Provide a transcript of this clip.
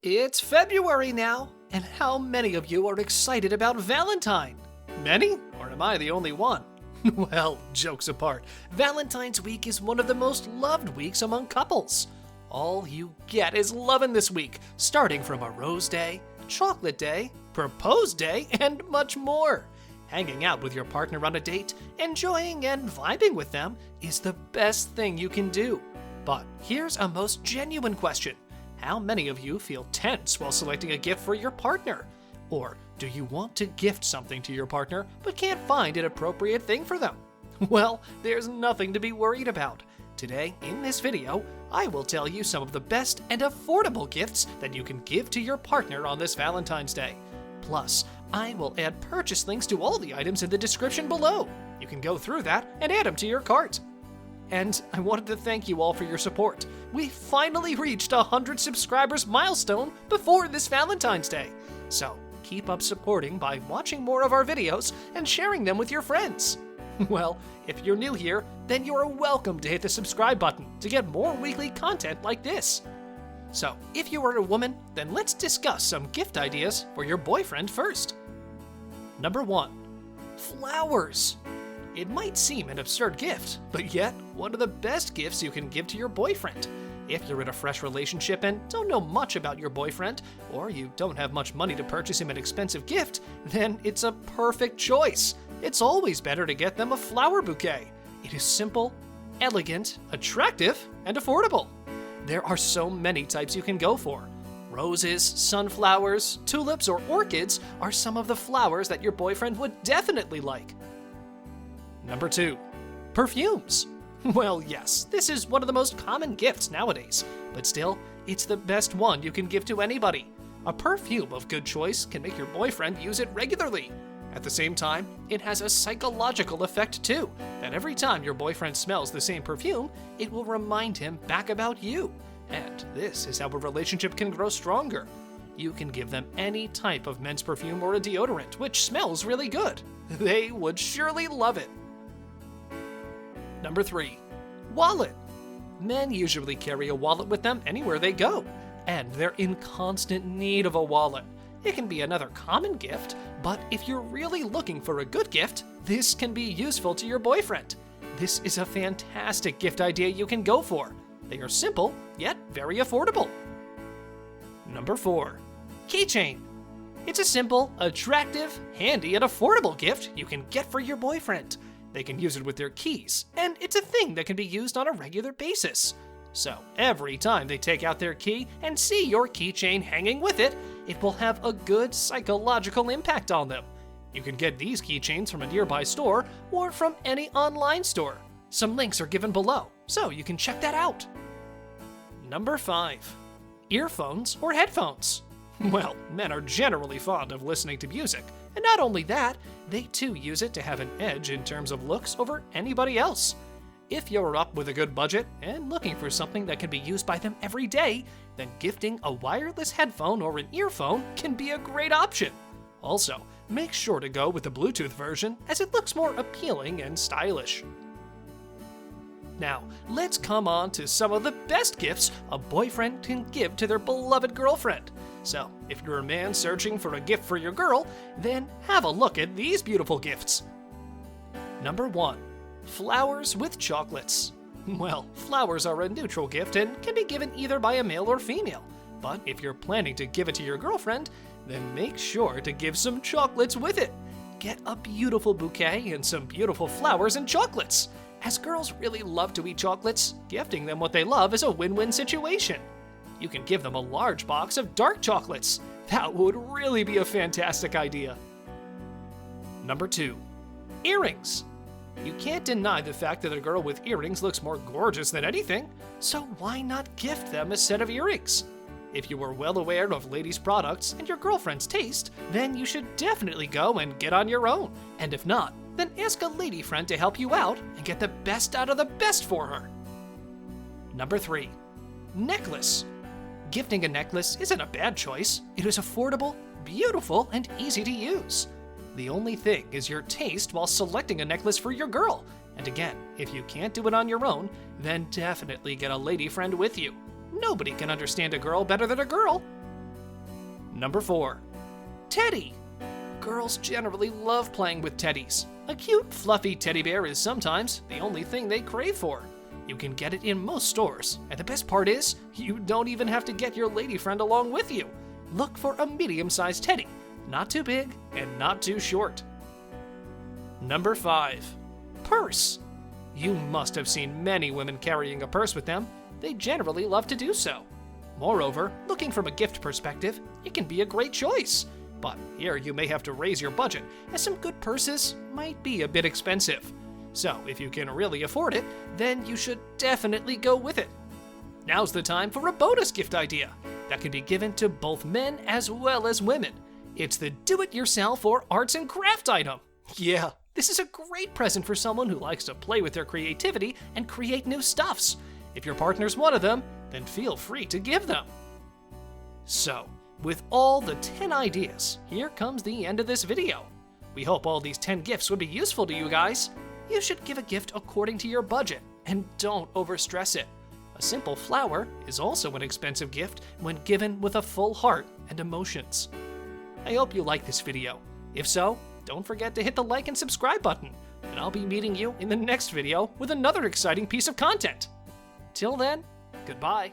It's February now, and how many of you are excited about Valentine? Many? Or am I the only one? Well, jokes apart, Valentine's week is one of the most loved weeks among couples. All you get is lovin' this week, starting from a rose day, chocolate day, propose day, and much more. Hanging out with your partner on a date, enjoying and vibing with them is the best thing you can do. But here's a most genuine question. How many of you feel tense while selecting a gift for your partner? Or do you want to gift something to your partner but can't find an appropriate thing for them? Well, there's nothing to be worried about. Today, in this video, I will tell you some of the best and affordable gifts that you can give to your partner on this Valentine's Day. Plus, I will add purchase links to all the items in the description below. You can go through that and add them to your cart. And I wanted to thank you all for your support. We finally reached a 100 subscribers milestone before this Valentine's Day. So keep up supporting by watching more of our videos and sharing them with your friends. Well, if you're new here, then you're welcome to hit the subscribe button to get more weekly content like this. So if you are a woman, then let's discuss some gift ideas for your boyfriend first. Number 1. Flowers. It might seem an absurd gift, but yet one of the best gifts you can give to your boyfriend. If you're in a fresh relationship and don't know much about your boyfriend, or you don't have much money to purchase him an expensive gift, then it's a perfect choice. It's always better to get them a flower bouquet. It is simple, elegant, attractive, and affordable. There are so many types you can go for. Roses, sunflowers, tulips, or orchids are some of the flowers that your boyfriend would definitely like. Number 2. Perfumes. Well, yes, this is one of the most common gifts nowadays, but still, it's the best one you can give to anybody. A perfume of good choice can make your boyfriend use it regularly. At the same time, it has a psychological effect too, that every time your boyfriend smells the same perfume, it will remind him back about you. And this is how a relationship can grow stronger. You can give them any type of men's perfume or a deodorant, which smells really good. They would surely love it. Number 3. Wallet. Men usually carry a wallet with them anywhere they go, and they're in constant need of a wallet. It can be another common gift, but if you're really looking for a good gift, this can be useful to your boyfriend. This is a fantastic gift idea you can go for. They are simple, yet very affordable. Number 4. Keychain. It's a simple, attractive, handy, and affordable gift you can get for your boyfriend. They can use it with their keys, and it's a thing that can be used on a regular basis. So every time they take out their key and see your keychain hanging with it, it will have a good psychological impact on them. You can get these keychains from a nearby store or from any online store. Some links are given below, so you can check that out. Number 5. Earphones or headphones. Well, men are generally fond of listening to music, and not only that, they too use it to have an edge in terms of looks over anybody else. If you're up with a good budget and looking for something that can be used by them every day, then gifting a wireless headphone or an earphone can be a great option. Also, make sure to go with the Bluetooth version as it looks more appealing and stylish. Now, let's come on to some of the best gifts a boyfriend can give to their beloved girlfriend. So, if you're a man searching for a gift for your girl, then have a look at these beautiful gifts. Number 1. Flowers with chocolates. Well, flowers are a neutral gift and can be given either by a male or female. But if you're planning to give it to your girlfriend, then make sure to give some chocolates with it. Get a beautiful bouquet and some beautiful flowers and chocolates. As girls really love to eat chocolates, gifting them what they love is a win-win situation. You can give them a large box of dark chocolates. That would really be a fantastic idea. Number 2. Earrings. You can't deny the fact that a girl with earrings looks more gorgeous than anything, so why not gift them a set of earrings? If you are well aware of ladies' products and your girlfriend's taste, then you should definitely go and get on your own. And if not, then ask a lady friend to help you out and get the best out of the best for her. Number 3. Necklace. Gifting a necklace isn't a bad choice. It is affordable, beautiful, and easy to use. The only thing is your taste while selecting a necklace for your girl. And again, if you can't do it on your own, then definitely get a lady friend with you. Nobody can understand a girl better than a girl. Number 4. Teddy. Girls generally love playing with teddies. A cute, fluffy teddy bear is sometimes the only thing they crave for. You can get it in most stores, and the best part is, you don't even have to get your lady friend along with you. Look for a medium-sized teddy, not too big and not too short. Number 5. Purse. You must have seen many women carrying a purse with them. They generally love to do so. Moreover, looking from a gift perspective, it can be a great choice. But here you may have to raise your budget, as some good purses might be a bit expensive. So if you can really afford it, then you should definitely go with it. Now's the time for a bonus gift idea that can be given to both men as well as women. It's the do-it-yourself or arts and craft item. Yeah, this is a great present for someone who likes to play with their creativity and create new stuffs. If your partner's one of them, then feel free to give them. So, with all the 10 ideas, here comes the end of this video. We hope all these 10 gifts would be useful to you guys. You should give a gift according to your budget, and don't overstress it. A simple flower is also an expensive gift when given with a full heart and emotions. I hope you like this video. If so, don't forget to hit the like and subscribe button, and I'll be meeting you in the next video with another exciting piece of content. Till then, goodbye.